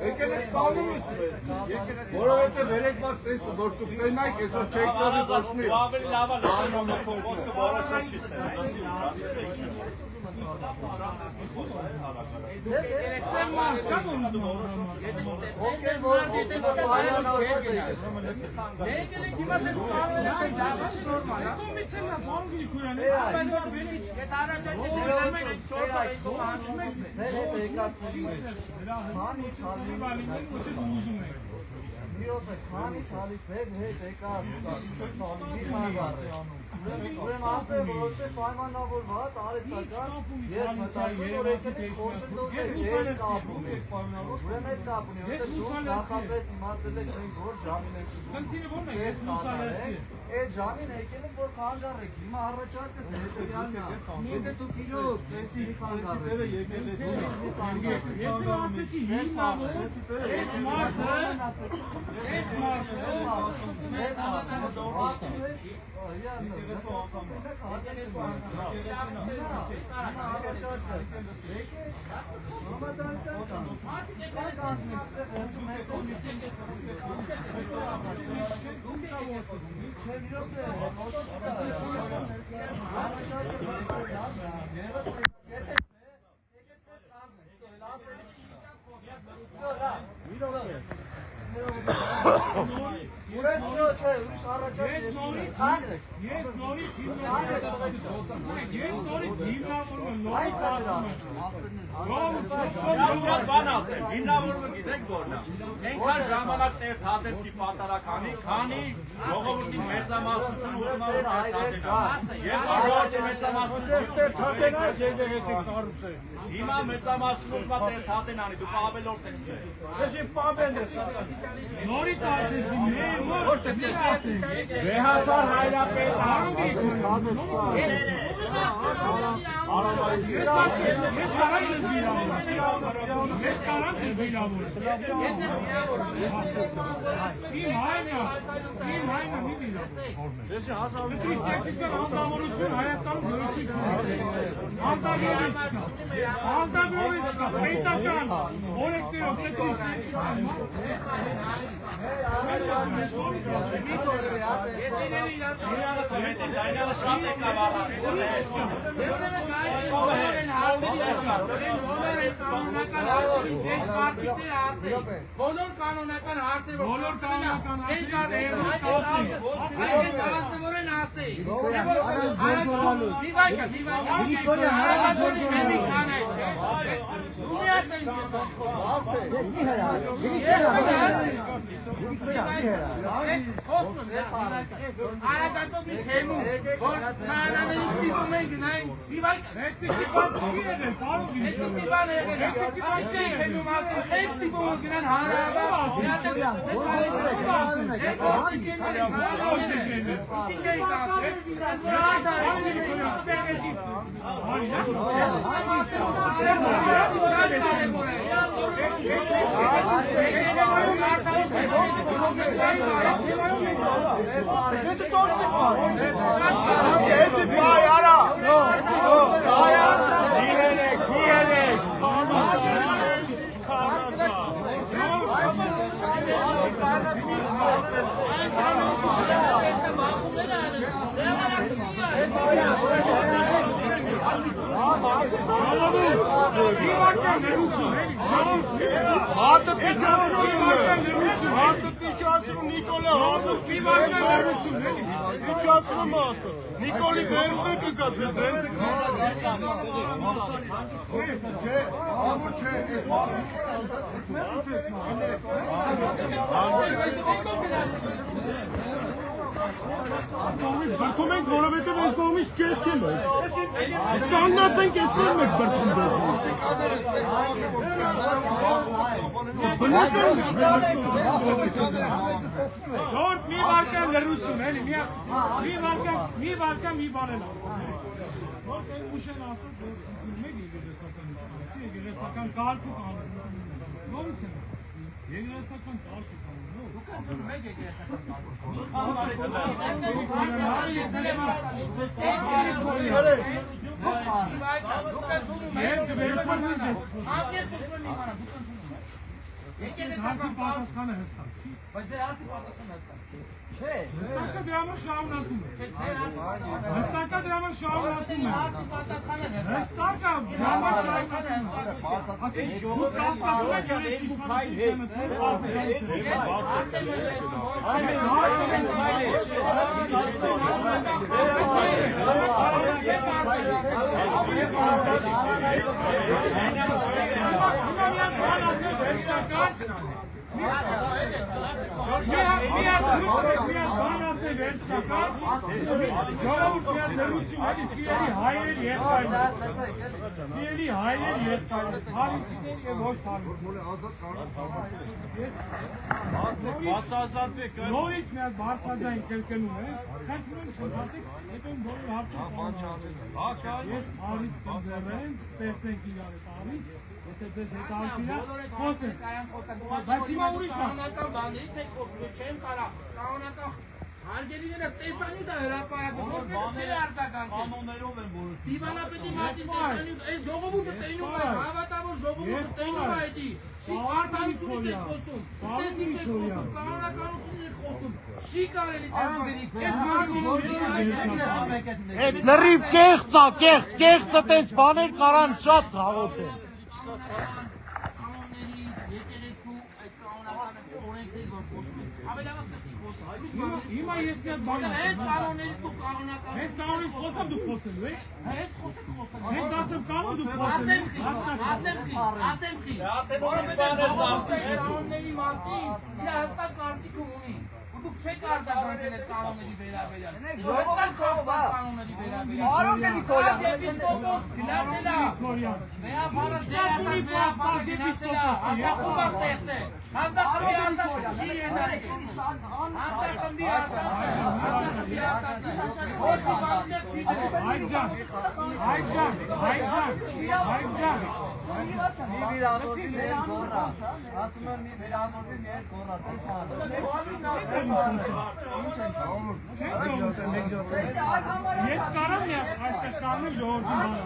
Եկել տալու որովհետև երեք բաց ես որ դուք կենայք այսօր չեք տալի ոչնի ավելի լավ է խոսքը որոշել չի Ուրեմն ասել որոշել պայմանավորված արհեստական ես մտածում որ եկել եք խորհրդով եք կապում ուրեմն այդ կապ ունի որտեղ դուք նախապես իմացել եք մենք որ ժամին եք այդ ժամին եկել եք որ խանգարեք հիմա առաջարկը հետևյալն է եթե դուք իրոք տեսի խանգարեք եկել եք ես ասեցի հիմա հիմնավորումը գիտեք որն է այնքան ժամանակ ներթադեպքի պատարականի քանի ժողովրդի մեծամասնությունը ուզում է որ հիմա մեծամասնությունը ներթադեն անի դուք ավելորդ եք նորից ասեցի Վեհատար հայրապետ բոլոր կանոնական հարցեր բոլոր կանոնական Նիկոլի վերջը կգացել Բրդում ենք, որովհետև այս կողմից կերք եմ կանգնած ենք այսպես մեկ բրդում Շորդ մի վարկան լրություն, էլի, մի վարկան մի բարել Որ կեն ուշ են ասած, որ մեկ եգերեսական կարգու կանոն Նորից են Եկեղեցական տարածք ունի։ Դուք ընդունում եք եկեղեցական Բայց դե հարցի պատասխանը հստակ չէ։ Հստակը դրա համար շարունակում է։ Չէ, հարցի Հստակը դրա համար շարունակում է։ հարցի պատասխանը Հստակը դրա համար շարունակում է։ Ասենք դուք կասկածում եք որ ես իշխանություն Նորից միած բարձրաձայն կրկնում է, խնդրում եմ շնորհատեք, հետո բոլոր հարցերը ես արից կընձեռեմ, ստեղծենք իրար հետ արից, եթե ձեզ հետարքին է, խոսենք, բայց հիմա ուրիշ է։ Կանոնական բաներից եք խոսում, չեմ կարա, կանոնական հարգելիներս տեսանյութ է հրապարակում, ոչ չի արտականքել։ Կանոններով են որոշում։ Դիվանապետի մասին տեսանյութ, այս ժողովուրդը տենում է, հավատավոր ժողովուրդը տենում է այդի։ Չի արտանությունից եք խոսում, տեսիք եք խոսում, կանոնականությունից եք խոսում, չի կարելի Այդ լրիվ կեղծա, կեղծը տենց բաներ կարան շատ հաղորդեն։ կանոնների, եկեղեցու այդ կանոնական օրենքների որ խոսում են, ավելավաս չխոսում։ Հիմա ես միած բան եմ։ Այս կանոններից դու կանոնական։ Ես կանոնից խոսեմ դուք խոսելու եք։ Հենց խոսեք խոսել։ Մենք ասեմ կանոն դուք խոսելու եք։ Ասեմքի, որովհետև կանոնների մասին իր հստակ կարծիք ունի։ Դուք չեք արտադրել այդ կանոնների վերաբերյալ։ Հստակ կանոնների վերաբերյալ։ Արոն Եպիսկոպոս գնացելա։ Վեհապարը դերասան վեհապարը գնացելա։ Հաստախումա ստեղծե։ Հաստախմի արտաշ չի ենարեք։ Հաստախմի արտաշ ոչ մի բաններ չի դրել։ Հայջան։ Մի վիրավորվի մեր գոռա, ասում եմ մի վիրավորվի մեր գոռա, Ես կարամ այստեղ կանեմ ժողովրդի բանը։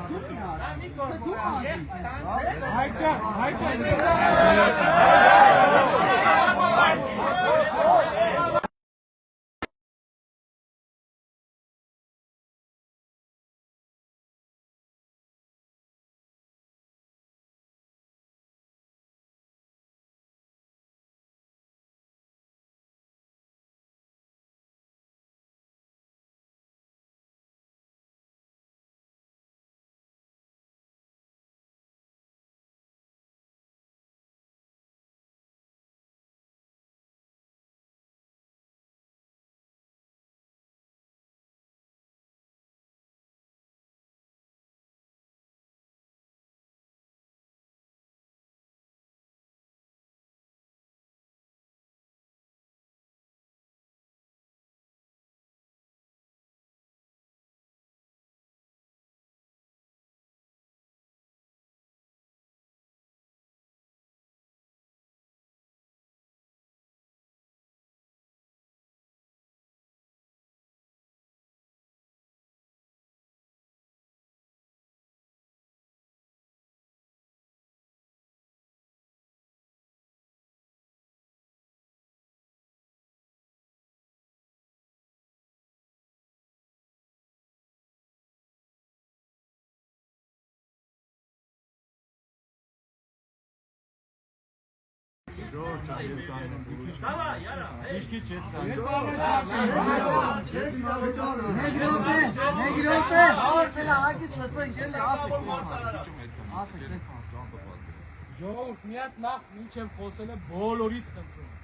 Ժողովուրդ մի հատ նախ մինչև խոսելը բոլորիդ խնդրում եմ,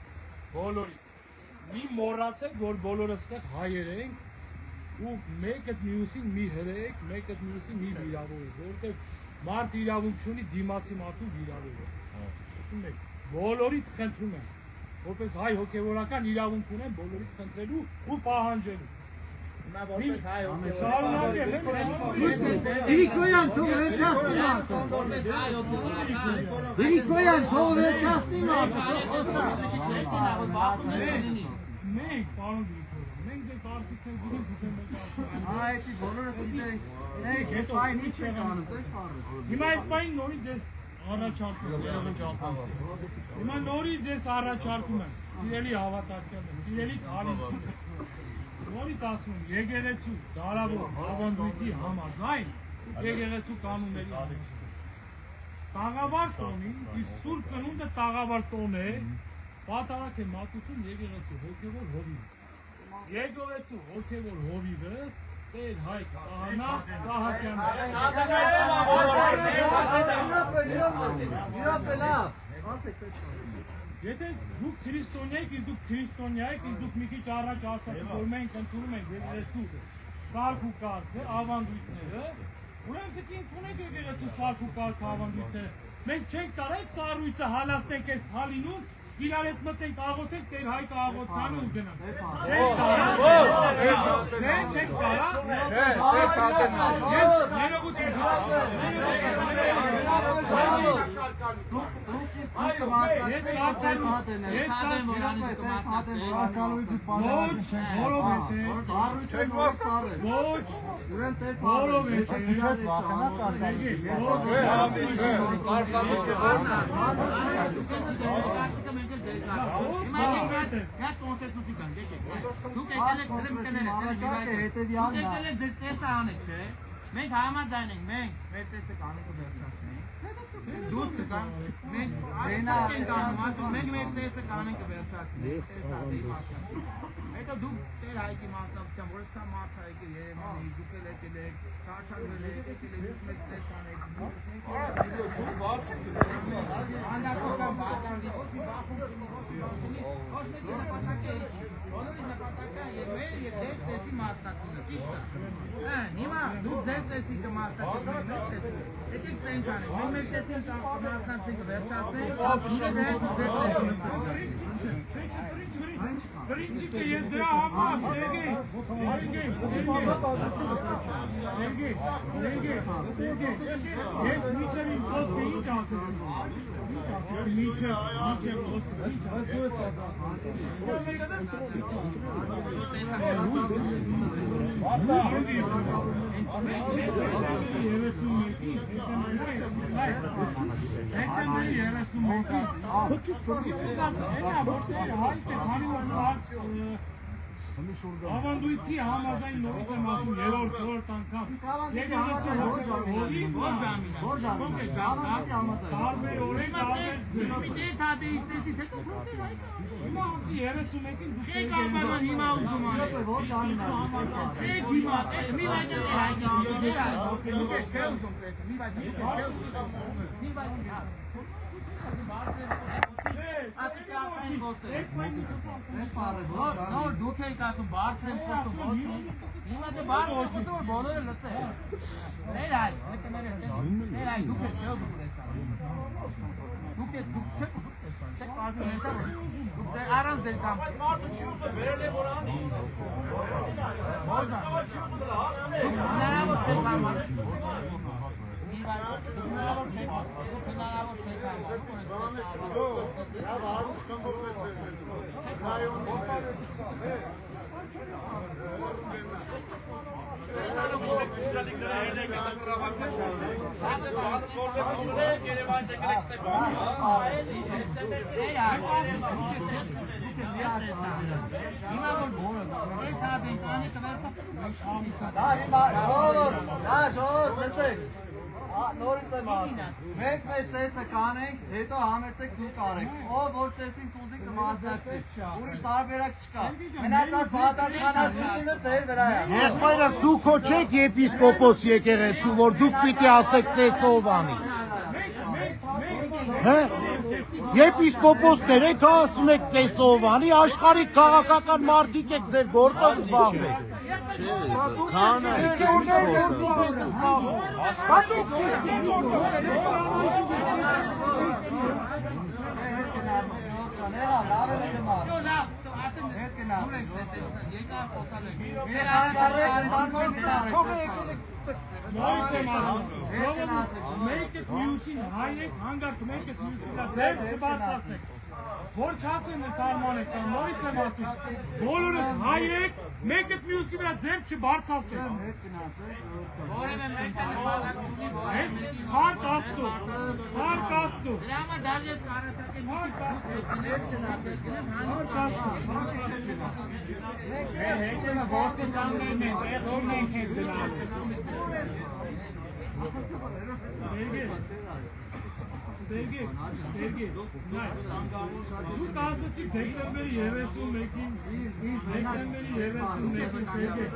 բոլորիդ, մի մոռացեք, որ բոլորս ստեղ հայեր ենք ու մեկը մյուսին մի հրեք, մեկը մյուսին մի վիրավորեք, որովհետև մարդ իրավունք չունի դիմացի մարդու վիրավորել, ասում եք, բոլորիդ խնդրում եմ, որպես հայ հոգևորական իրավունք ունեմ բոլորիդ խնդրելու ու պահանջելու, Հիմա որպես հայ շարունակել Գրիգորյան թող վերջացնի մարդը։ որպես հայ Գրիգորյան թող վերջացնի մարդը։ Մենք պարոն Գրիգորյան, մենք դե կարգից ենք գիտենք գիտենք Այդի բոլորը գիտենք, ես այն ինչ եք անում, դե բառը։ Հիմա այս բանին նորից ես առաջարկում եմ։ Հիմա նորից ես առաջարկում եմ, սիրելի հավատացյալներ, սիրելի քալիցներ, նորից ասում եմ, եկեղեցու դարավոր ավանդույթի համաձայն եկեղեցու կանոնների տաղավար տոնին, իսկ սուրբ ծնունդը տաղավար տոն է, պատարակ է մատուցում եկեղեցու հոգևոր հովիվը։ Եկեղեցու հոգևոր հովիվը Տեր Հայկ Ահանա Սահակյանն Եթե դուք քրիստոնյա եք, իսկ դուք քրիստոնյա եք, իսկ դուք մի քիչ առաջ ասացիք, որ մենք ընդունում ենք եկեղեցու սարք ու կարգը, ավանդույթները, ուրեմն դուք ընդունեք եկեղեցու սարք ու կարգը, ավանդույթները։ Մենք չենք կարող այդ սառույցը հալածենք այս հալինում, իրար հետ մտենք աղոթենք, Տեր Հայկ աղոթանը ու գնանք։ Չենք կարող։ Ես ներողություն Մենք համաձայն ենք, մենք մեր տեսը կանենք վերջացնենք։ Դուք կան, մենք արդյոք ենք անում, ասում մենք մեր տեսը կանենք վերջացնենք, տեսադի մասնակցությամբ։ Հետո դուք Տեր Հայկի մասնակցությամբ, որ սա մարդ հայկը Երևանի, դուք էլ եկել եք, շարժվել եք, եկել եք, դուք մեծ տես անեք։ Անդակոքան բաղանվի, ոչի բախում չնի, ոչ մեկի նպատակ է, բոլորի նպատակը եւ մեր եւ դեր տեսի մասնակցությունը, ճիշտ է։ Հիմա դուք ձեր տեսի կմասնակցեք, մեր տեսի։ Եկեք սենք անենք, մենք մեր տեսին կմասնակցենք վերջացնենք, դուք ձեր Принципе, есть драма, Сергей, есть Мичерин Коски и Чансы. Мичер Коски и Ավանդույթի համաձայն նորից եմ ասում երրորդ անգամ։ Տարբեր օրեր, տարբեր հիմա ասի 31-ին դուք եք Եկարբարման հիմա ուզում անեք։ Եք հիմա, մի վայջան է հայկի, դուք եք չէ ուզում տեսը, մի վայջան դուք եք չէ ուզում։ Մի վայջան Նոր դուք եք ասում բարձր եմ խոսում ոչին, հիմա դե բարձր եմ խոսում որ բոլորը լսեն։ Մեր հայ, դուք եք չէ ուզում տեսան։ Դուք չեք ուզում տեսան, չեք կարվում ներսա որ դուք առանց ձեր կամ։ Մարդը չի ուզում, վերել է որ անի։ Հնարավոր չէ համար։ Հնարավոր չէ, դուք հնարավոր չէ համար։ Նորից եմ ասում, մենք մեր տեսը կանենք, հետո համեցեք դուք արեք, ով որ տեսին կուզի կմասնակցի, ուրիշ տարբերակ չկա, մենակ այս պատասխանատվությունը ձեր վրա է։ Եղբայրս դուք հո չեք եպիսկոպոս եկեղեցու, որ դուք պիտի ասեք ծեսով անի։ Եպիսկոպոսներ եք ասում եք ծեսով անի, աշխարհի քաղաքական մարդիկ եք ձեր գործով զբաղվեք։ Make it using high hunger to make it using the same about Որ չասեն կարման է կամ նորից եմ ասում, բոլորը հայեք, մեկ էտ մյուսի վրա ձեր չբարձասեն։ Որևէ մեկը նպատակ չունի, որևէ մեկի Հարկ աստու, հարկ աստու։ Դրա համար դաժե կարծրակի Հարկ աստու։ Հետո ոսկե կաններն են, եղորն ենք հետ դրան։ Sergey, դու կասեցի դեկտեմբերի 31-ին, դեկտեմբերի 31-ին Sergey։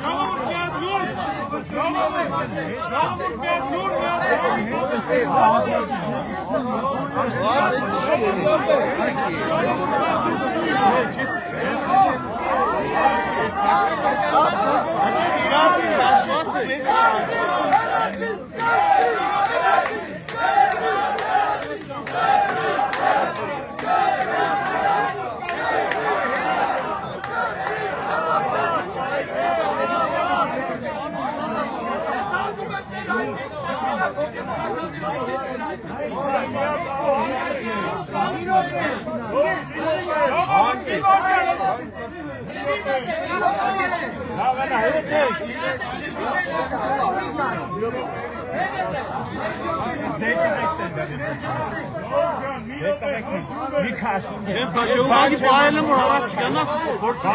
Come on, Չեմ փաշողի բայելը մոր արաբ չկանաս որտի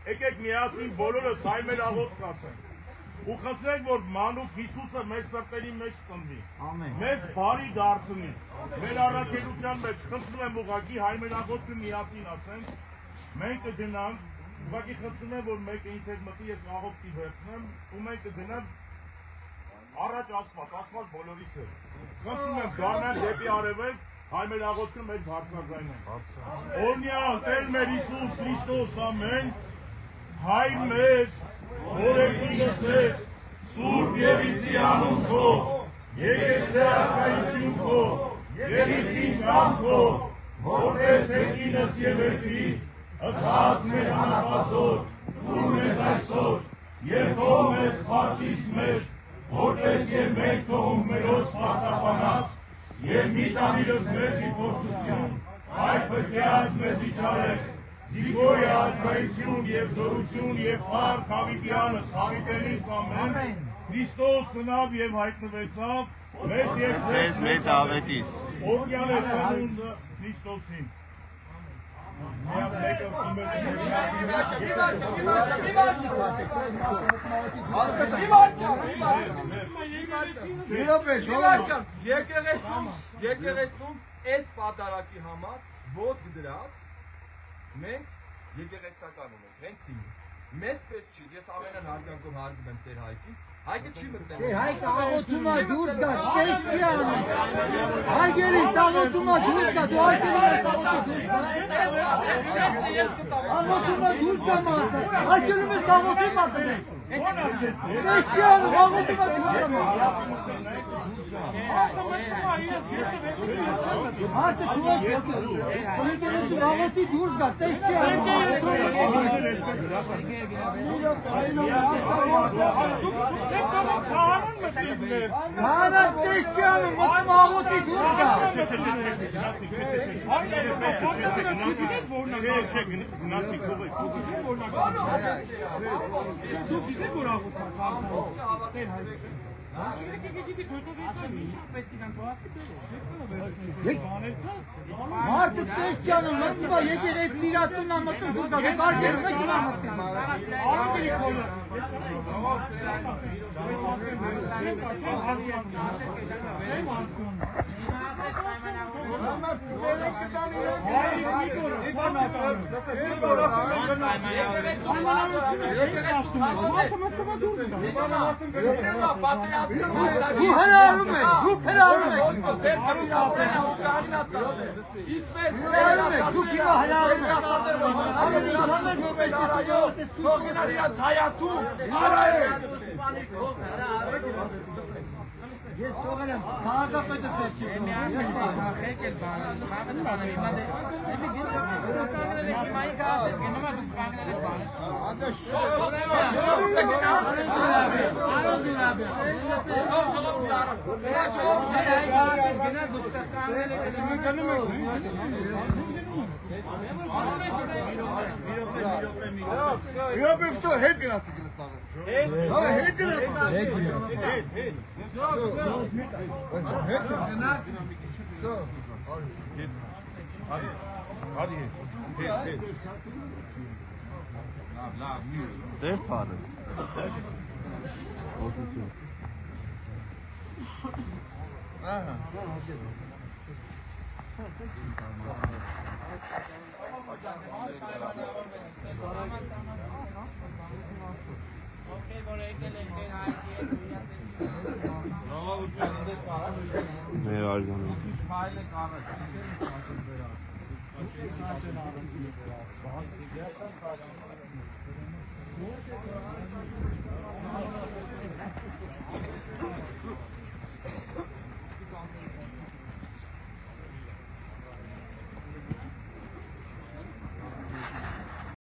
Եկեք միասին բոլորս հայ մեր աղոտ կասենք ու խնդրենք, որ մանուկ Հիսուսը մեր սրտերի մեջ ծնվի, մեզ բարի դարձնի, մեր առաքելության մեջ խնդրում եմ ուղղակի հայ մեր աղոտը միասին ասենք, մենք կգնանք, ուղղակի խնդրում եմ, որ մեկը ինձ հետ մտի, ես աղոտի վերցնեմ ու մենք կգնանք առաջ ասված բոլորիս է, խնդրում եմ գարնան դեպի արևելք, հայ մեր աղոտը մեր բարձրաձայնենք, օրհնյալ Տեր մեր Հիսուս Քրիստոս, ամեն, հայր մեզ, Օրենքինս ես, Սուրբ Եվիցի անուն քո, եկեցե արքայություն քո, Եվիցին կամ քո, որպես եկինս և երկրի, ըծած մեր անապազոր, ուր մեզ այսօր, և քո մեզ խարտիս մեր, որպես և մենք քողում մերոց պարտապանած, և մի տանիրս մեզի փորձություն, այդ պրկյաց մեզի չարեք, Զիգոյ արքայություն և զորություն և պար կավիտյանս հավիտենից ամեն, Քրիստոս ծնավ և հայտնվեցավ, մեզ և ձեզ մեծ ավետիս, օրյալ է ծնունդը Քրիստոսին։ Եկեղեցում այս պատարակի համար ոտք դրած մենք եկեղեցական ունենք, հենց ինձ։ Մեզ պետք չի, ես ամենան հարգանքով հարգում եմ Տեր Հայկին, Հայկը չի մտնել։ Հայկը աղոթում է դուրս գա, տես չի անում։ Հարգելիս աղոթում է դուրս գա, դու Հայկին ես աղոթում է դուրս գա մարդը, Հայկինում ես աղոթում մարդը։ Տես չի անում, աղոթում է դուրս գա մարդը։ Մարդը թուղ Հայկինում աղոթի դուրս գա, տես չի անում։ Քահանա տես չի անում, մտնում աղոթի դուրս գա։ Մարդը տես չի անում, մտնում եկեղեցի իրատունն մտնում դուրս գա, դե կարգերում եք իմ մտնում։ Դու հրարում եք, դուք հրարում եք։ Դուք հիմա հրարում եք։ Ես թողել եմ, քաղաքապետը ստեղծի։